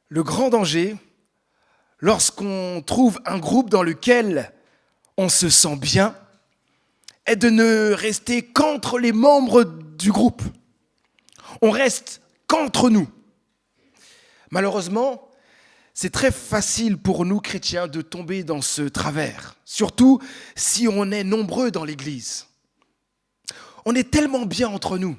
Le grand danger, lorsqu'on trouve un groupe dans lequel on se sent bien, est de ne rester qu'entre les membres du groupe. On reste qu'entre nous. Malheureusement, c'est très facile pour nous, chrétiens, de tomber dans ce travers, surtout si on est nombreux dans l'Église. On est tellement bien entre nous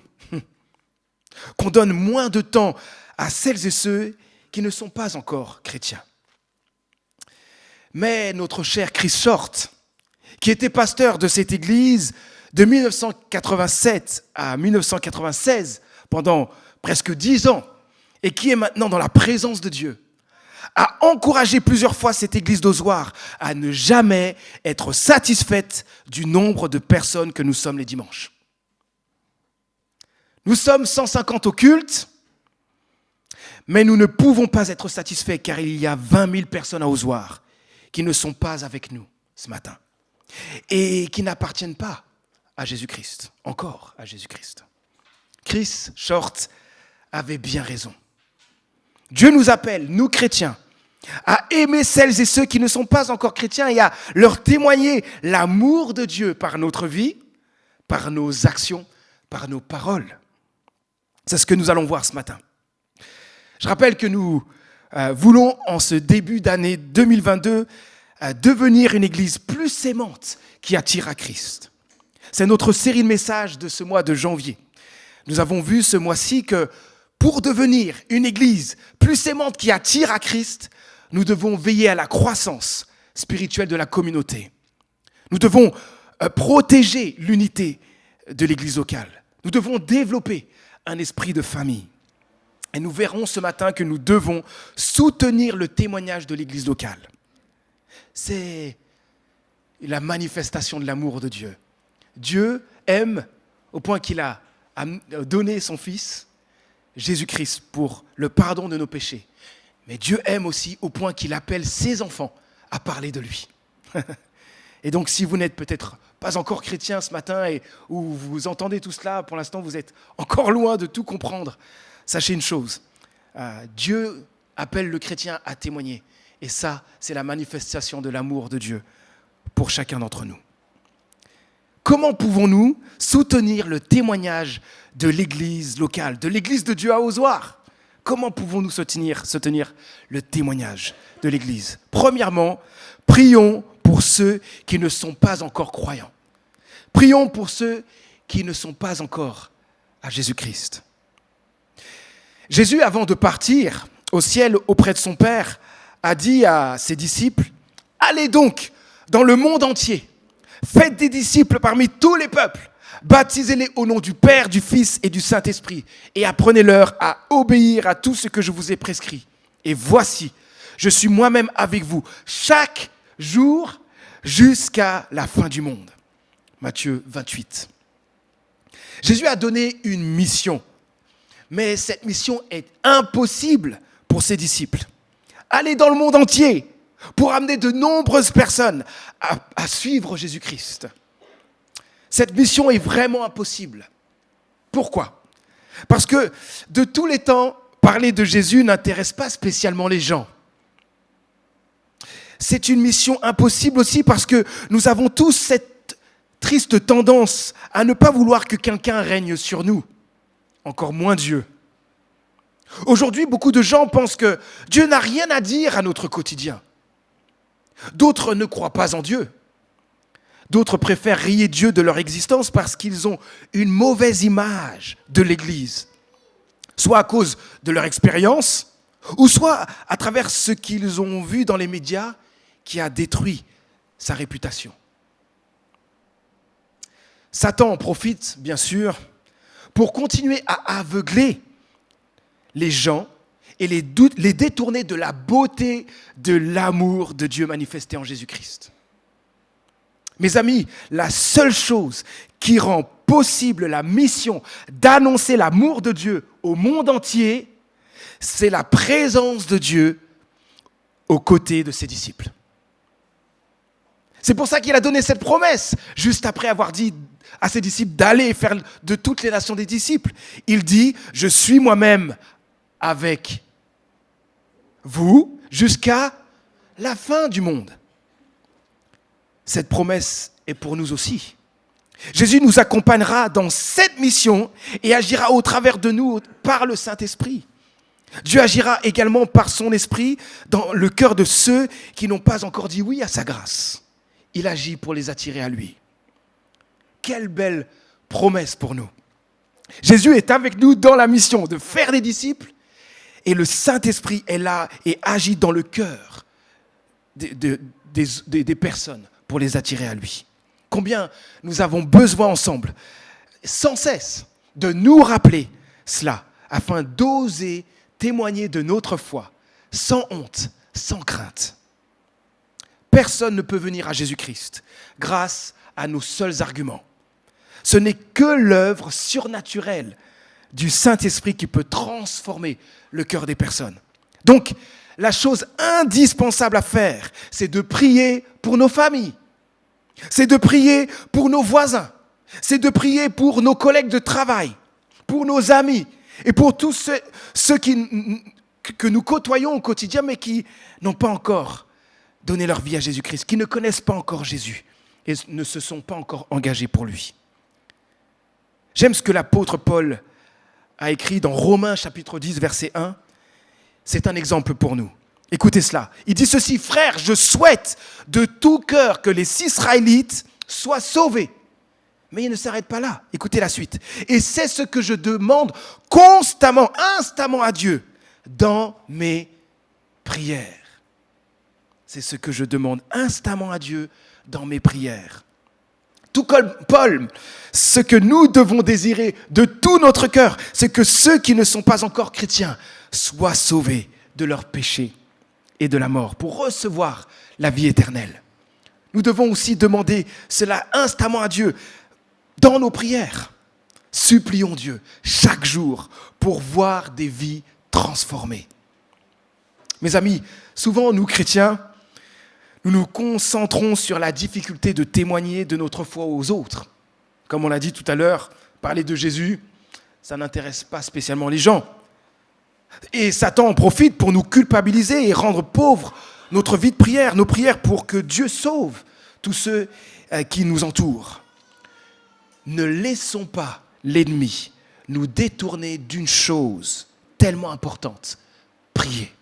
qu'on donne moins de temps à celles et ceux qui ne sont pas encore chrétiens. Mais notre cher Chris Short, qui était pasteur de cette église de 1987 à 1996, pendant presque 10 ans, et qui est maintenant dans la présence de Dieu, a encouragé plusieurs fois cette église d'Ozoir à ne jamais être satisfaite du nombre de personnes que nous sommes les dimanches. Nous sommes 150 au culte, mais nous ne pouvons pas être satisfaits car il y a 20 000 personnes à Ozoir qui ne sont pas avec nous ce matin et qui n'appartiennent pas à Jésus-Christ, encore à Jésus-Christ. Chris Short avait bien raison. Dieu nous appelle, nous chrétiens, à aimer celles et ceux qui ne sont pas encore chrétiens et à leur témoigner l'amour de Dieu par notre vie, par nos actions, par nos paroles. C'est ce que nous allons voir ce matin. Je rappelle que nous voulons, en ce début d'année 2022, devenir une église plus aimante qui attire à Christ. C'est notre série de messages de ce mois de janvier. Nous avons vu ce mois-ci que pour devenir une église plus aimante qui attire à Christ, nous devons veiller à la croissance spirituelle de la communauté. Nous devons protéger l'unité de l'église locale. Nous devons développer un esprit de famille. Et nous verrons ce matin que nous devons soutenir le témoignage de l'église locale. C'est la manifestation de l'amour de Dieu. Dieu aime au point qu'il a donné son Fils, Jésus-Christ, pour le pardon de nos péchés. Mais Dieu aime aussi au point qu'il appelle ses enfants à parler de lui. Et donc, si vous n'êtes peut-être pas encore chrétien ce matin ou vous entendez tout cela, pour l'instant, vous êtes encore loin de tout comprendre, sachez une chose, Dieu appelle le chrétien à témoigner. Et ça, c'est la manifestation de l'amour de Dieu pour chacun d'entre nous. Comment pouvons-nous soutenir le témoignage de l'église locale, de l'église de Dieu à Ozoir ? Comment pouvons-nous soutenir le témoignage de l'église ? Premièrement, prions pour ceux qui ne sont pas encore croyants. Prions pour ceux qui ne sont pas encore à Jésus-Christ. Jésus, avant de partir au ciel auprès de son Père, a dit à ses disciples, « Allez donc dans le monde entier, faites des disciples parmi tous les peuples, baptisez-les au nom du Père, du Fils et du Saint-Esprit, et apprenez-leur à obéir à tout ce que je vous ai prescrit. Et voici, je suis moi-même avec vous chaque jour jusqu'à la fin du monde. » Matthieu 28. Jésus a donné une mission, mais cette mission est impossible pour ses disciples. Allez dans le monde entier pour amener de nombreuses personnes à suivre Jésus-Christ. Cette mission est vraiment impossible. Pourquoi ? Parce que de tous les temps, parler de Jésus n'intéresse pas spécialement les gens. C'est une mission impossible aussi parce que nous avons tous cette triste tendance à ne pas vouloir que quelqu'un règne sur nous, encore moins Dieu. Aujourd'hui, beaucoup de gens pensent que Dieu n'a rien à dire à notre quotidien. D'autres ne croient pas en Dieu. D'autres préfèrent rayer Dieu de leur existence parce qu'ils ont une mauvaise image de l'Église, soit à cause de leur expérience, ou soit à travers ce qu'ils ont vu dans les médias qui a détruit sa réputation. Satan en profite, bien sûr, pour continuer à aveugler les gens et les détourner de la beauté de l'amour de Dieu manifesté en Jésus-Christ. Mes amis, la seule chose qui rend possible la mission d'annoncer l'amour de Dieu au monde entier, c'est la présence de Dieu aux côtés de ses disciples. C'est pour ça qu'il a donné cette promesse, juste après avoir dit à ses disciples d'aller faire de toutes les nations des disciples. Il dit, je suis moi-même avec vous, jusqu'à la fin du monde. Cette promesse est pour nous aussi. Jésus nous accompagnera dans cette mission et agira au travers de nous par le Saint-Esprit. Dieu agira également par son esprit dans le cœur de ceux qui n'ont pas encore dit oui à sa grâce. Il agit pour les attirer à lui. Quelle belle promesse pour nous. Jésus est avec nous dans la mission de faire des disciples et le Saint-Esprit est là et agit dans le cœur des personnes pour les attirer à lui. Combien nous avons besoin ensemble, sans cesse, de nous rappeler cela afin d'oser témoigner de notre foi, sans honte, sans crainte. Personne ne peut venir à Jésus-Christ grâce à nos seuls arguments. Ce n'est que l'œuvre surnaturelle du Saint-Esprit qui peut transformer le cœur des personnes. Donc, la chose indispensable à faire, c'est de prier pour nos familles. C'est de prier pour nos voisins. C'est de prier pour nos collègues de travail, pour nos amis et pour tous ceux que nous côtoyons au quotidien mais qui n'ont pas encore donné leur vie à Jésus-Christ, qui ne connaissent pas encore Jésus et ne se sont pas encore engagés pour lui. J'aime ce que l'apôtre Paul a écrit dans Romains chapitre 10, verset 1. C'est un exemple pour nous. Écoutez cela. Il dit ceci: frères, je souhaite de tout cœur que les Israélites soient sauvés. Mais il ne s'arrête pas là. Écoutez la suite. Et c'est ce que je demande constamment, instamment à Dieu dans mes prières. C'est ce que je demande instamment à Dieu dans mes prières. Tout comme Paul, ce que nous devons désirer de tout notre cœur, c'est que ceux qui ne sont pas encore chrétiens soient sauvés de leurs péchés et de la mort pour recevoir la vie éternelle. Nous devons aussi demander cela instamment à Dieu dans nos prières. Supplions Dieu chaque jour pour voir des vies transformées. Mes amis, souvent nous chrétiens, nous nous concentrons sur la difficulté de témoigner de notre foi aux autres. Comme on l'a dit tout à l'heure, parler de Jésus, ça n'intéresse pas spécialement les gens. Et Satan en profite pour nous culpabiliser et rendre pauvres notre vie de prière, nos prières pour que Dieu sauve tous ceux qui nous entourent. Ne laissons pas l'ennemi nous détourner d'une chose tellement importante. Prier.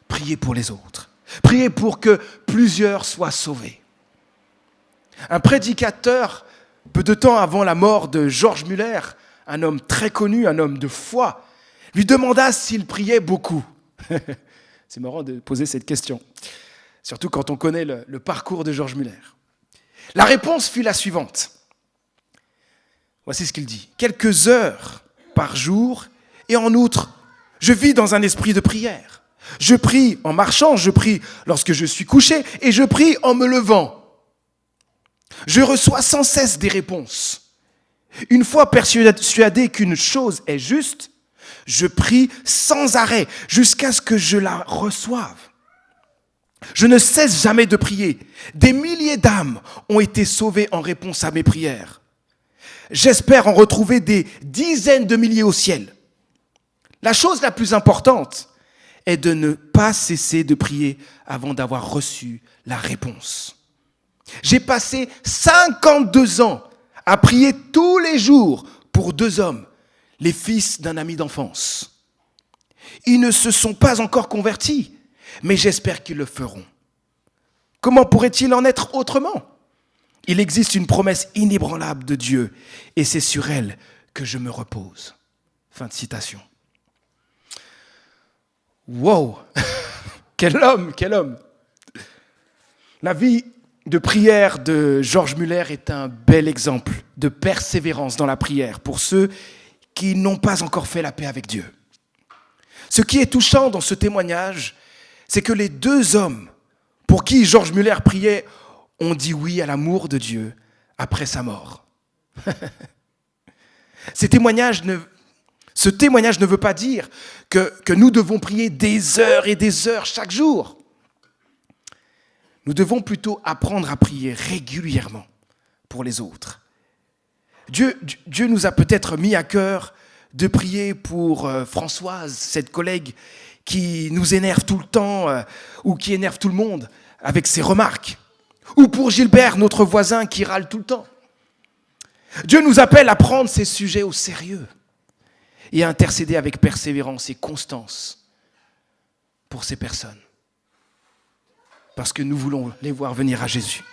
Prier pour les autres. Prier pour que plusieurs soient sauvés. Un prédicateur, peu de temps avant la mort de George Muller, un homme très connu, un homme de foi, lui demanda s'il priait beaucoup. C'est marrant de poser cette question, surtout quand on connaît le parcours de George Muller. La réponse fut la suivante. Voici ce qu'il dit. Quelques heures par jour et en outre, je vis dans un esprit de prière. Je prie en marchant, je prie lorsque je suis couché et je prie en me levant. Je reçois sans cesse des réponses. Une fois persuadé qu'une chose est juste, je prie sans arrêt jusqu'à ce que je la reçoive. Je ne cesse jamais de prier. Des milliers d'âmes ont été sauvées en réponse à mes prières. J'espère en retrouver des dizaines de milliers au ciel. La chose la plus importante est de ne pas cesser de prier avant d'avoir reçu la réponse. J'ai passé 52 ans à prier tous les jours pour 2 hommes, les fils d'un ami d'enfance. Ils ne se sont pas encore convertis, mais j'espère qu'ils le feront. Comment pourrait-il en être autrement ? Il existe une promesse inébranlable de Dieu et c'est sur elle que je me repose. Fin de citation. Wow! Quel homme, quel homme! La vie de prière de George Muller est un bel exemple de persévérance dans la prière pour ceux qui n'ont pas encore fait la paix avec Dieu. Ce qui est touchant dans ce témoignage, c'est que les 2 hommes pour qui George Muller priait ont dit oui à l'amour de Dieu après sa mort. Ce témoignage ne veut pas dire que nous devons prier des heures et des heures chaque jour. Nous devons plutôt apprendre à prier régulièrement pour les autres. Dieu nous a peut-être mis à cœur de prier pour Françoise, cette collègue qui nous énerve tout le temps ou qui énerve tout le monde avec ses remarques. Ou pour Gilbert, notre voisin qui râle tout le temps. Dieu nous appelle à prendre ces sujets au sérieux et à intercéder avec persévérance et constance pour ces personnes. Parce que nous voulons les voir venir à Jésus.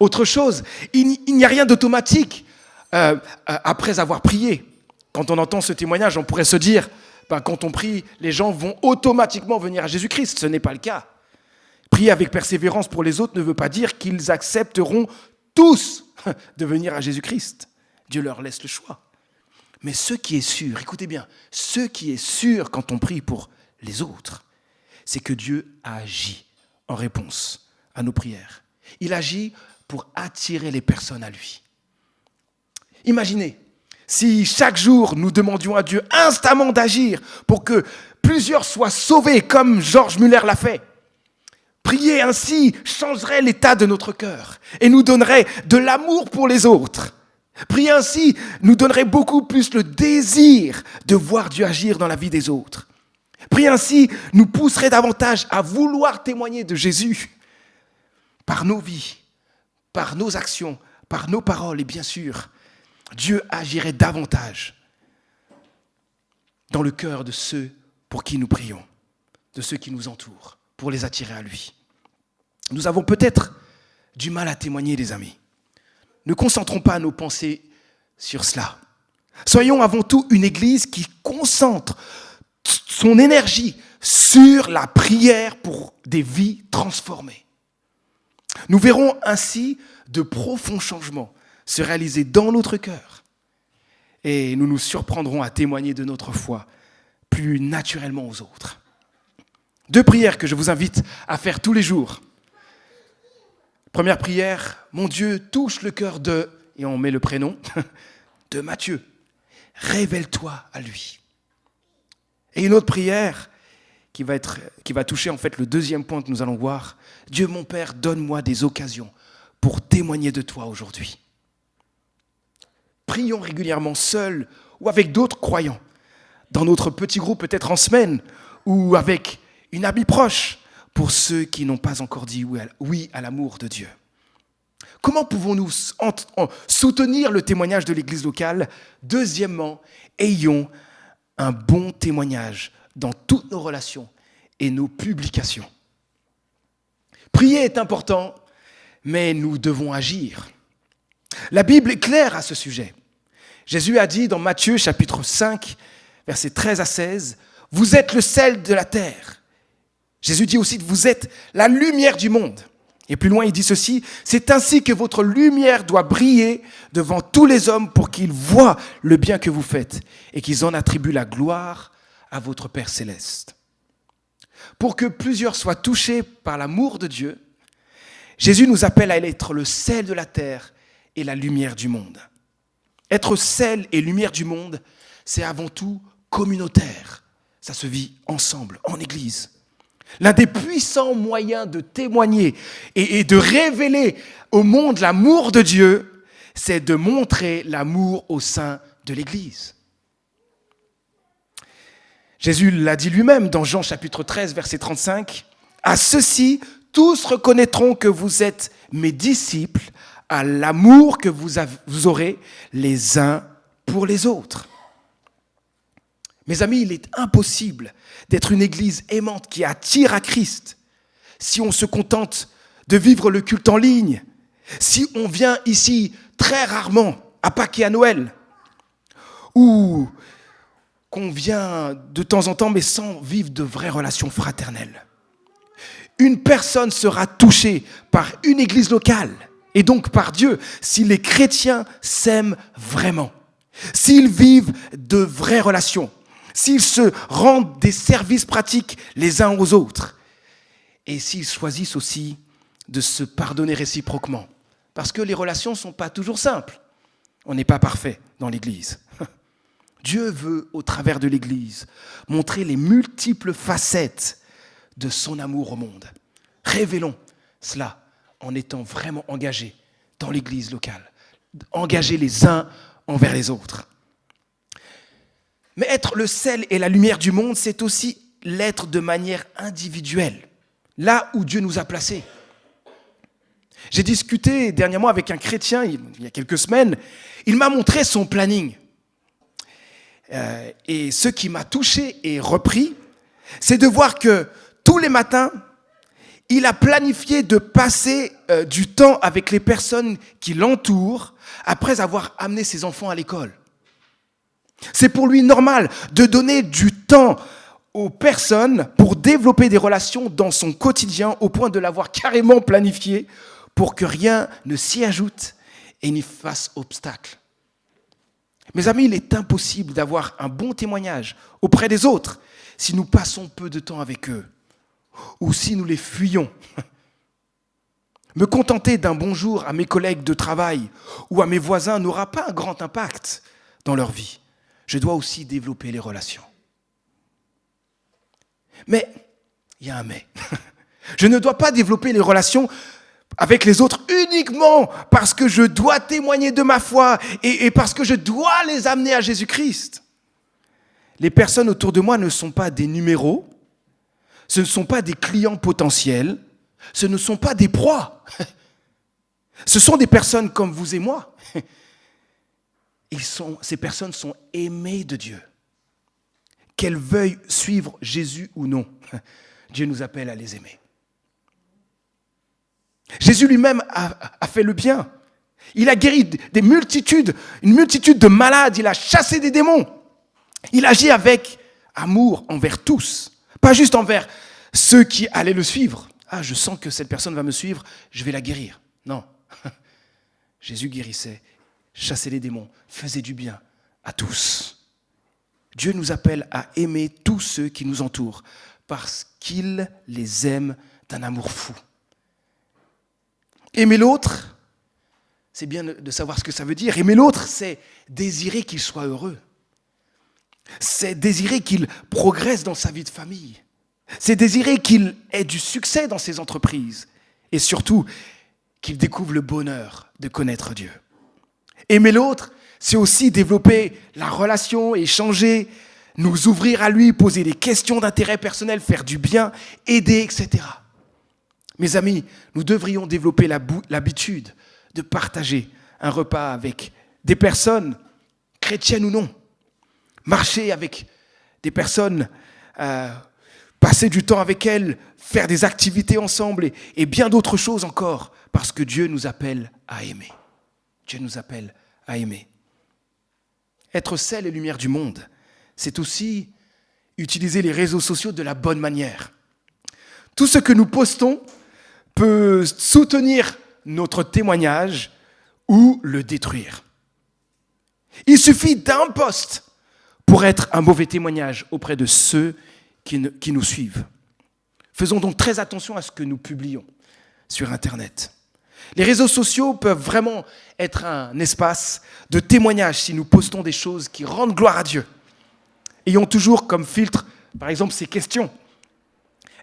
Autre chose, il n'y a rien d'automatique après avoir prié. Quand on entend ce témoignage, on pourrait se dire, quand on prie, les gens vont automatiquement venir à Jésus-Christ. Ce n'est pas le cas. Prier avec persévérance pour les autres ne veut pas dire qu'ils accepteront tous de venir à Jésus-Christ. Dieu leur laisse le choix. Mais ce qui est sûr, écoutez bien, ce qui est sûr quand on prie pour les autres, c'est que Dieu agit en réponse à nos prières. Il agit pour attirer les personnes à lui. Imaginez, si chaque jour nous demandions à Dieu instamment d'agir pour que plusieurs soient sauvés comme George Muller l'a fait, prier ainsi changerait l'état de notre cœur et nous donnerait de l'amour pour les autres. Prier ainsi nous donnerait beaucoup plus le désir de voir Dieu agir dans la vie des autres. Prier ainsi nous pousserait davantage à vouloir témoigner de Jésus par nos vies, par nos actions, par nos paroles et bien sûr, Dieu agirait davantage dans le cœur de ceux pour qui nous prions, de ceux qui nous entourent, pour les attirer à lui. Nous avons peut-être du mal à témoigner, les amis. Ne concentrons pas nos pensées sur cela. Soyons avant tout une église qui concentre son énergie sur la prière pour des vies transformées. Nous verrons ainsi de profonds changements se réaliser dans notre cœur et nous nous surprendrons à témoigner de notre foi plus naturellement aux autres. 2 prières que je vous invite à faire tous les jours. Première prière, mon Dieu touche le cœur de, et on met le prénom, de Matthieu. Révèle-toi à lui. Et une autre prière qui va toucher en fait le deuxième point que nous allons voir. Dieu mon Père, donne-moi des occasions pour témoigner de toi aujourd'hui. Prions régulièrement seuls ou avec d'autres croyants, dans notre petit groupe peut-être en semaine ou avec une amie proche pour ceux qui n'ont pas encore dit oui à l'amour de Dieu. Comment pouvons-nous soutenir le témoignage de l'Église locale ? Deuxièmement, ayons un bon témoignage dans toutes nos relations et nos publications. Prier est important, mais nous devons agir. La Bible est claire à ce sujet. Jésus a dit dans Matthieu chapitre 5, versets 13 à 16, « Vous êtes le sel de la terre. » Jésus dit aussi « Vous êtes la lumière du monde. » Et plus loin, il dit ceci, « C'est ainsi que votre lumière doit briller devant tous les hommes pour qu'ils voient le bien que vous faites et qu'ils en attribuent la gloire à votre Père céleste. » Pour que plusieurs soient touchés par l'amour de Dieu, Jésus nous appelle à être le sel de la terre et la lumière du monde. Être sel et lumière du monde, c'est avant tout communautaire. Ça se vit ensemble, en Église. L'un des puissants moyens de témoigner et de révéler au monde l'amour de Dieu, c'est de montrer l'amour au sein de l'Église. Jésus l'a dit lui-même dans Jean chapitre 13, verset 35, « À ceux-ci, tous reconnaîtront que vous êtes mes disciples à l'amour que vous aurez les uns pour les autres. » Mes amis, il est impossible d'être une église aimante qui attire à Christ si on se contente de vivre le culte en ligne, si on vient ici très rarement à Pâques et à Noël, ou qu'on vient de temps en temps mais sans vivre de vraies relations fraternelles. Une personne sera touchée par une église locale et donc par Dieu si les chrétiens s'aiment vraiment, s'ils vivent de vraies relations, s'ils se rendent des services pratiques les uns aux autres et s'ils choisissent aussi de se pardonner réciproquement. Parce que les relations ne sont pas toujours simples. On n'est pas parfait dans l'Église. Dieu veut, au travers de l'Église, montrer les multiples facettes de son amour au monde. Révélons cela en étant vraiment engagés dans l'Église locale, engagés les uns envers les autres. Mais être le sel et la lumière du monde, c'est aussi l'être de manière individuelle, là où Dieu nous a placés. J'ai discuté dernièrement avec un chrétien, il y a quelques semaines, il m'a montré son planning. Et ce qui m'a touché et repris, c'est de voir que tous les matins, il a planifié de passer du temps avec les personnes qui l'entourent après avoir amené ses enfants à l'école. C'est pour lui normal de donner du temps aux personnes pour développer des relations dans son quotidien au point de l'avoir carrément planifié pour que rien ne s'y ajoute et n'y fasse obstacle. Mes amis, il est impossible d'avoir un bon témoignage auprès des autres si nous passons peu de temps avec eux ou si nous les fuyons. Me contenter d'un bonjour à mes collègues de travail ou à mes voisins n'aura pas un grand impact dans leur vie. Je dois aussi développer les relations. Mais, il y a un mais. Je ne dois pas développer les relations avec les autres uniquement parce que je dois témoigner de ma foi et parce que je dois les amener à Jésus-Christ. Les personnes autour de moi ne sont pas des numéros, ce ne sont pas des clients potentiels, ce ne sont pas des proies. Ce sont des personnes comme vous et moi. Ces personnes sont aimées de Dieu. Qu'elles veuillent suivre Jésus ou non, Dieu nous appelle à les aimer. Jésus lui-même a fait le bien. Il a guéri une multitude de malades, il a chassé des démons. Il agit avec amour envers tous, pas juste envers ceux qui allaient le suivre. Ah, je sens que cette personne va me suivre, je vais la guérir. Non. Jésus guérissait, chassait les démons, faisait du bien à tous. Dieu nous appelle à aimer tous ceux qui nous entourent parce qu'il les aime d'un amour fou. Aimer l'autre, c'est bien de savoir ce que ça veut dire. Aimer l'autre, c'est désirer qu'il soit heureux. C'est désirer qu'il progresse dans sa vie de famille. C'est désirer qu'il ait du succès dans ses entreprises. Et surtout, qu'il découvre le bonheur de connaître Dieu. Aimer l'autre, c'est aussi développer la relation, échanger, nous ouvrir à lui, poser des questions d'intérêt personnel, faire du bien, aider, etc. Mes amis, nous devrions développer l'habitude de partager un repas avec des personnes, chrétiennes ou non. Marcher avec des personnes, passer du temps avec elles, faire des activités ensemble et bien d'autres choses encore, parce que Dieu nous appelle à aimer. Dieu nous appelle à aimer. Être sel et lumière du monde, c'est aussi utiliser les réseaux sociaux de la bonne manière. Tout ce que nous postons peut soutenir notre témoignage ou le détruire. Il suffit d'un post pour être un mauvais témoignage auprès de ceux qui nous suivent. Faisons donc très attention à ce que nous publions sur Internet. Les réseaux sociaux peuvent vraiment être un espace de témoignage si nous postons des choses qui rendent gloire à Dieu. Ayons toujours comme filtre, par exemple, ces questions.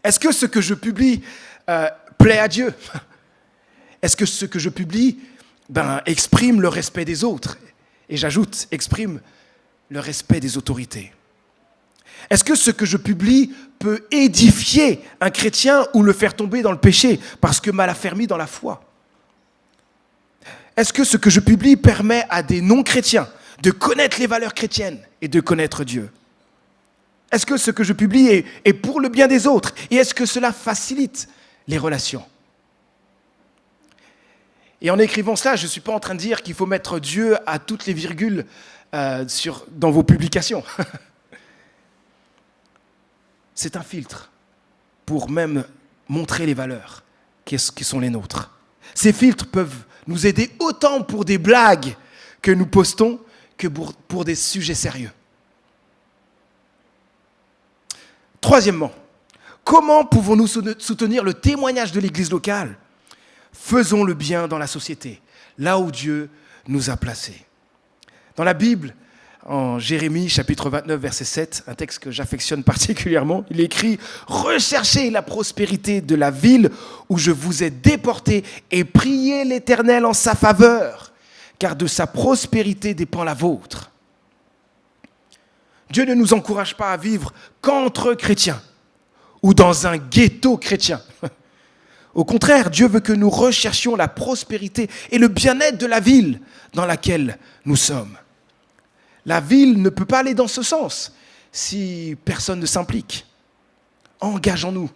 Est-ce que ce que je publie plaît à Dieu ? Est-ce que ce que je publie exprime le respect des autres ? Et j'ajoute, exprime le respect des autorités. Est-ce que ce que je publie peut édifier un chrétien ou le faire tomber dans le péché parce que mal affermi dans la foi ? Est-ce que ce que je publie permet à des non-chrétiens de connaître les valeurs chrétiennes et de connaître Dieu ? Est-ce que ce que je publie est pour le bien des autres ? Et est-ce que cela facilite les relations ? Et en écrivant cela, je ne suis pas en train de dire qu'il faut mettre Dieu à toutes les virgules dans vos publications. C'est un filtre pour même montrer les valeurs qui sont les nôtres. Ces filtres peuvent nous aider autant pour des blagues que nous postons que pour des sujets sérieux. Troisièmement, comment pouvons-nous soutenir le témoignage de l'Église locale ? Faisons le bien dans la société, là où Dieu nous a placés. Dans la Bible, en Jérémie, chapitre 29, verset 7, un texte que j'affectionne particulièrement, il est écrit « Recherchez la prospérité de la ville où je vous ai déportés et priez l'Éternel en sa faveur, car de sa prospérité dépend la vôtre. » Dieu ne nous encourage pas à vivre qu'entre chrétiens. ou dans un ghetto chrétien. Au contraire, Dieu veut que nous recherchions la prospérité et le bien-être de la ville dans laquelle nous sommes. La ville ne peut pas aller dans ce sens si personne ne s'implique. Engageons-nous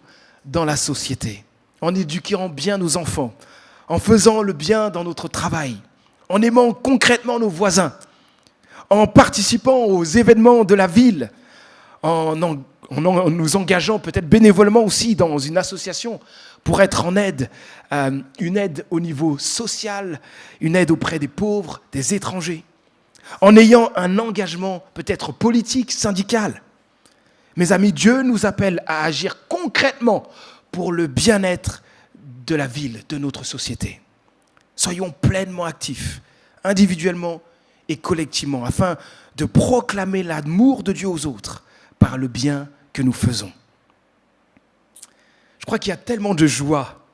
dans la société, en éduquant bien nos enfants, en faisant le bien dans notre travail, en aimant concrètement nos voisins, en participant aux événements de la ville, en nous engageant peut-être bénévolement aussi dans une association pour être en aide, une aide au niveau social, une aide auprès des pauvres, des étrangers, en ayant un engagement peut-être politique, syndical. Mes amis, Dieu nous appelle à agir concrètement pour le bien-être de la ville, de notre société. Soyons pleinement actifs, individuellement et collectivement, afin de proclamer l'amour de Dieu aux autres par le bien que nous faisons. Je crois qu'il y a tellement de joie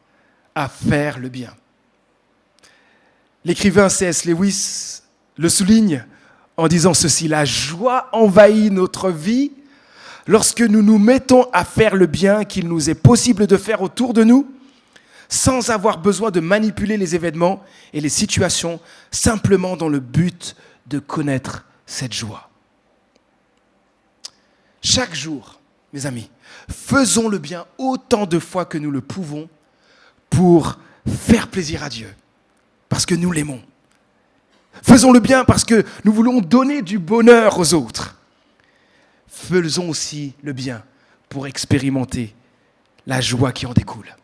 à faire le bien. L'écrivain C.S. Lewis le souligne en disant ceci: la joie envahit notre vie lorsque nous nous mettons à faire le bien qu'il nous est possible de faire autour de nous, sans avoir besoin de manipuler les événements et les situations, simplement dans le but de connaître cette joie. Chaque jour, mes amis, faisons le bien autant de fois que nous le pouvons pour faire plaisir à Dieu, parce que nous l'aimons. Faisons le bien parce que nous voulons donner du bonheur aux autres. Faisons aussi le bien pour expérimenter la joie qui en découle.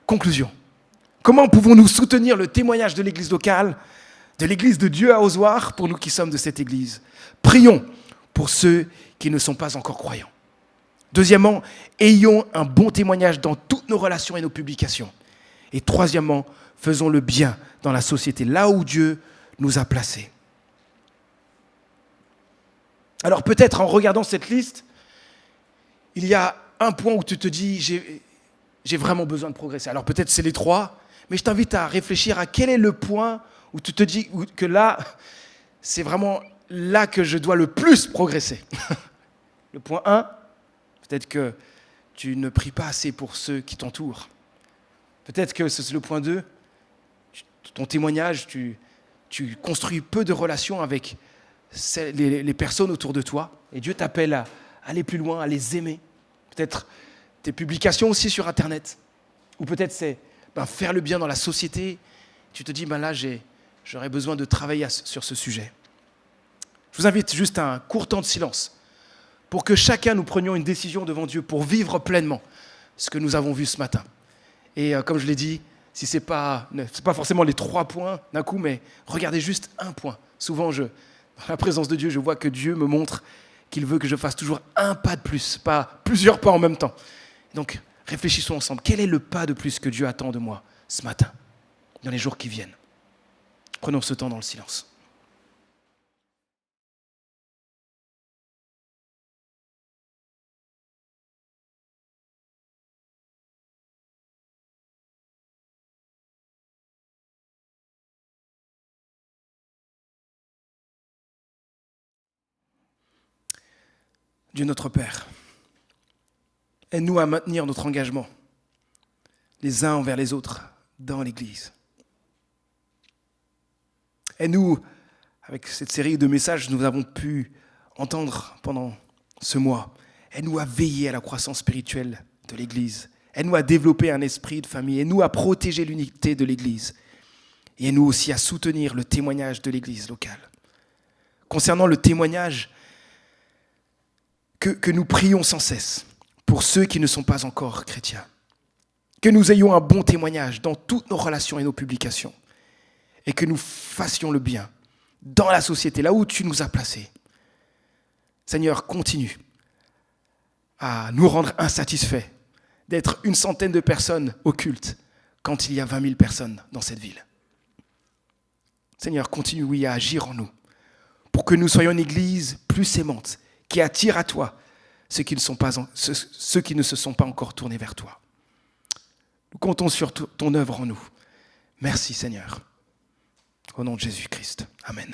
Conclusion. Comment pouvons-nous soutenir le témoignage de l'église locale, de l'église de Dieu à Ozoir, pour nous qui sommes de cette église? Prions pour ceux qui ne sont pas encore croyants. Deuxièmement, ayons un bon témoignage dans toutes nos relations et nos publications. Et troisièmement, faisons le bien dans la société, là où Dieu nous a placés. Alors peut-être en regardant cette liste, il y a un point où tu te dis, j'ai vraiment besoin de progresser. Alors peut-être c'est les trois, mais je t'invite à réfléchir à quel est le point où tu te dis que là, c'est vraiment là que je dois le plus progresser. Le point 1, peut-être que tu ne pries pas assez pour ceux qui t'entourent. Peut-être que c'est le point 2, ton témoignage, tu construis peu de relations avec les personnes autour de toi. Et Dieu t'appelle à aller plus loin, à les aimer. Peut-être tes publications aussi sur Internet. Ou peut-être c'est faire le bien dans la société. Tu te dis, là, j'aurais besoin de travailler sur ce sujet. Je vous invite juste à un court temps de silence pour que chacun nous prenions une décision devant Dieu pour vivre pleinement ce que nous avons vu ce matin. Et comme je l'ai dit, si c'est pas forcément les 3 points d'un coup, mais regardez juste un point. Souvent, dans la présence de Dieu, je vois que Dieu me montre qu'il veut que je fasse toujours un pas de plus, pas plusieurs pas en même temps. Donc, réfléchissons ensemble. Quel est le pas de plus que Dieu attend de moi ce matin, dans les jours qui viennent? Prenons ce temps dans le silence. Dieu notre Père, aide-nous à maintenir notre engagement les uns envers les autres dans l'Église. Aide-nous, avec cette série de messages que nous avons pu entendre pendant ce mois, aide-nous à veiller à la croissance spirituelle de l'Église. Aide-nous à développer un esprit de famille. Aide-nous à protéger l'unité de l'Église. Et aide-nous aussi à soutenir le témoignage de l'Église locale. Concernant le témoignage, que nous prions sans cesse pour ceux qui ne sont pas encore chrétiens. Que nous ayons un bon témoignage dans toutes nos relations et nos publications. Et que nous fassions le bien dans la société, là où tu nous as placés. Seigneur, continue à nous rendre insatisfaits d'être 100 de personnes au culte quand il y a 20 000 personnes dans cette ville. Seigneur, continue, oui, à agir en nous pour que nous soyons une église plus aimante, qui attire à toi ceux qui ne se sont pas encore tournés vers toi. Nous comptons sur ton œuvre en nous. Merci Seigneur. Au nom de Jésus-Christ. Amen.